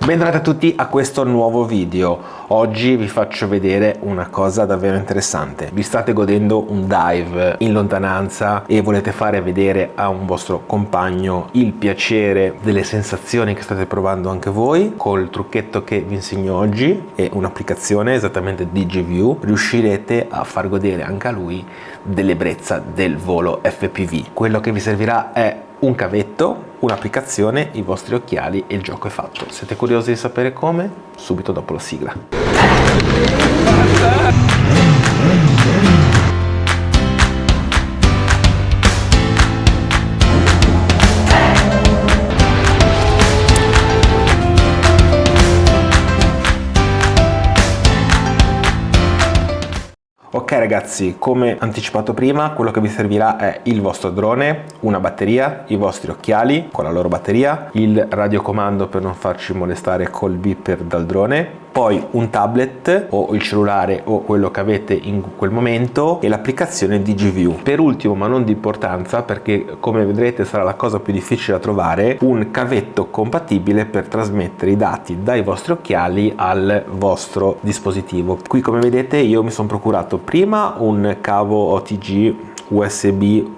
Bentornati a tutti a questo nuovo video. Oggi vi faccio vedere una cosa davvero interessante. Vi state godendo un dive in lontananza e volete fare vedere a un vostro compagno il piacere delle sensazioni che state provando anche voi. Col trucchetto che vi insegno oggi e un'applicazione, esattamente DigiView, riuscirete a far godere anche a lui dell'ebbrezza del volo FPV. Quello che vi servirà è un cavetto, un'applicazione, i vostri occhiali e il gioco è fatto. Siete curiosi di sapere come? Subito dopo la sigla. Ok ragazzi, come anticipato prima, quello che vi servirà è il vostro drone, una batteria, i vostri occhiali con la loro batteria, il radiocomando per non farci molestare col beeper dal drone, poi un tablet o il cellulare o quello che avete in quel momento e l'applicazione DigiView. Per ultimo, ma non di importanza, perché come vedrete sarà la cosa più difficile da trovare, un cavetto compatibile per trasmettere i dati dai vostri occhiali al vostro dispositivo. Qui come vedete io mi sono procurato prima un cavo OTG USB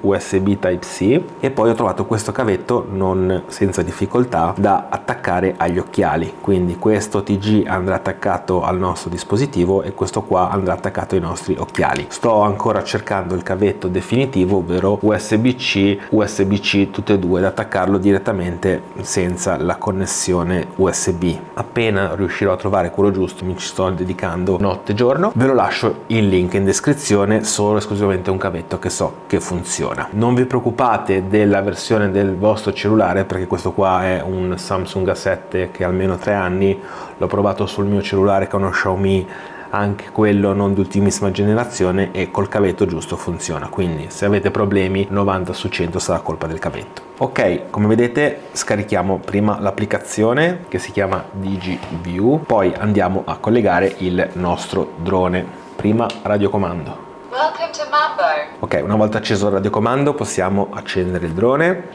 Type-C e poi ho trovato questo cavetto non senza difficoltà da attaccare agli occhiali, quindi questo OTG andrà attaccato al nostro dispositivo e questo qua andrà attaccato ai nostri occhiali. Sto ancora cercando il cavetto definitivo, ovvero USB-C tutte e due, da attaccarlo direttamente senza la connessione USB. Appena riuscirò a trovare quello giusto, mi ci sto dedicando notte e giorno, ve lo lascio il link in descrizione, solo esclusivamente un cavetto che che funziona. Non vi preoccupate della versione del vostro cellulare, perché questo qua è un Samsung A7 che ha almeno 3 anni, l'ho provato sul mio cellulare che è uno Xiaomi, anche quello non di ultimissima generazione, e col cavetto giusto funziona, quindi se avete problemi 90 su 100 sarà colpa del cavetto. Ok, come vedete scarichiamo prima l'applicazione che si chiama DigiView, poi andiamo a collegare il nostro drone. Prima radiocomando. Welcome to Mambo. Ok, una volta acceso il radiocomando possiamo accendere il drone.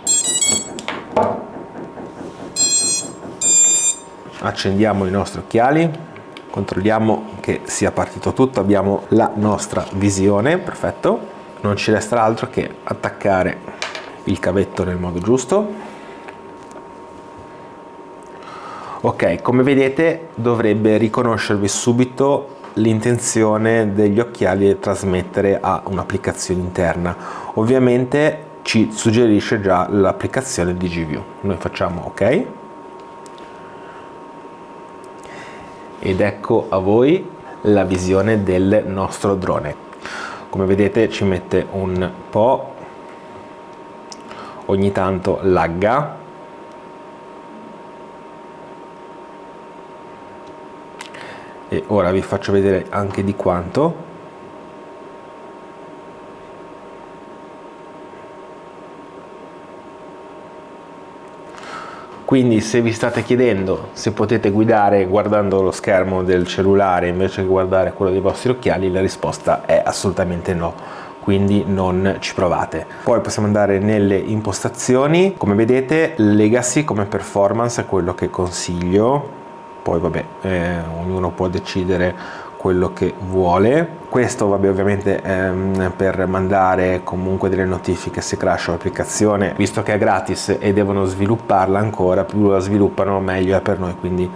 Accendiamo i nostri occhiali, controlliamo che sia partito tutto, abbiamo la nostra visione, perfetto. Non ci resta altro che attaccare il cavetto nel modo giusto. Ok, come vedete dovrebbe riconoscervi subito l'intenzione degli occhiali è trasmettere a un'applicazione interna. Ovviamente ci suggerisce già l'applicazione DigiView. Noi facciamo ok ed ecco a voi la visione del nostro drone. Come vedete ci mette un po', ogni tanto lagga. E ora vi faccio vedere anche di quanto. Quindi se vi state chiedendo se potete guidare guardando lo schermo del cellulare invece che guardare quello dei vostri occhiali, la risposta è assolutamente no, quindi non ci provate. Poi possiamo andare nelle impostazioni, come vedete Legacy come performance è quello che consiglio. Poi vabbè, ognuno può decidere quello che vuole. Questo vabbè ovviamente per mandare comunque delle notifiche se crash l'applicazione, visto che è gratis e devono svilupparla ancora, più la sviluppano meglio è per noi, quindi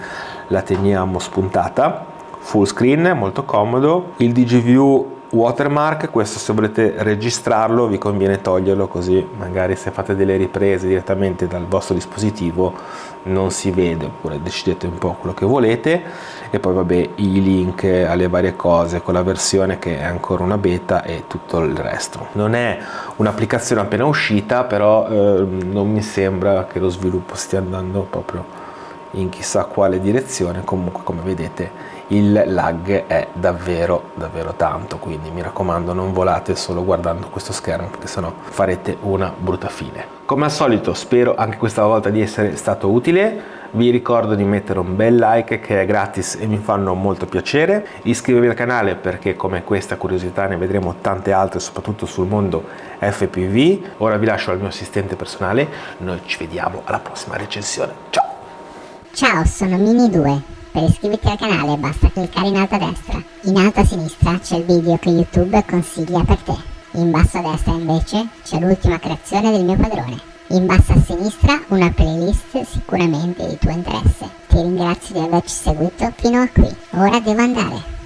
la teniamo spuntata. Full screen, molto comodo. Il DigiView watermark, questo se volete registrarlo vi conviene toglierlo, così magari se fate delle riprese direttamente dal vostro dispositivo non si vede, oppure decidete un po' quello che volete. E poi vabbè i link alle varie cose con la versione che è ancora una beta e tutto il resto. Non è un'applicazione appena uscita, però non mi sembra che lo sviluppo stia andando proprio in chissà quale direzione. Comunque come vedete il lag è davvero tanto, quindi mi raccomando non volate solo guardando questo schermo, perché sennò farete una brutta fine. Come al solito spero anche questa volta di essere stato utile. Vi ricordo di mettere un bel like che è gratis e mi fanno molto piacere, iscrivervi al canale perché come questa curiosità ne vedremo tante altre, soprattutto sul mondo FPV. Ora vi lascio al mio assistente personale, noi ci vediamo alla prossima recensione, ciao! Ciao, sono Mini2. Per iscriverti al canale basta cliccare in alto a destra. In alto a sinistra c'è il video che YouTube consiglia per te. In basso a destra invece c'è l'ultima creazione del mio padrone. In basso a sinistra una playlist sicuramente di tuo interesse. Ti ringrazio di averci seguito fino a qui. Ora devo andare.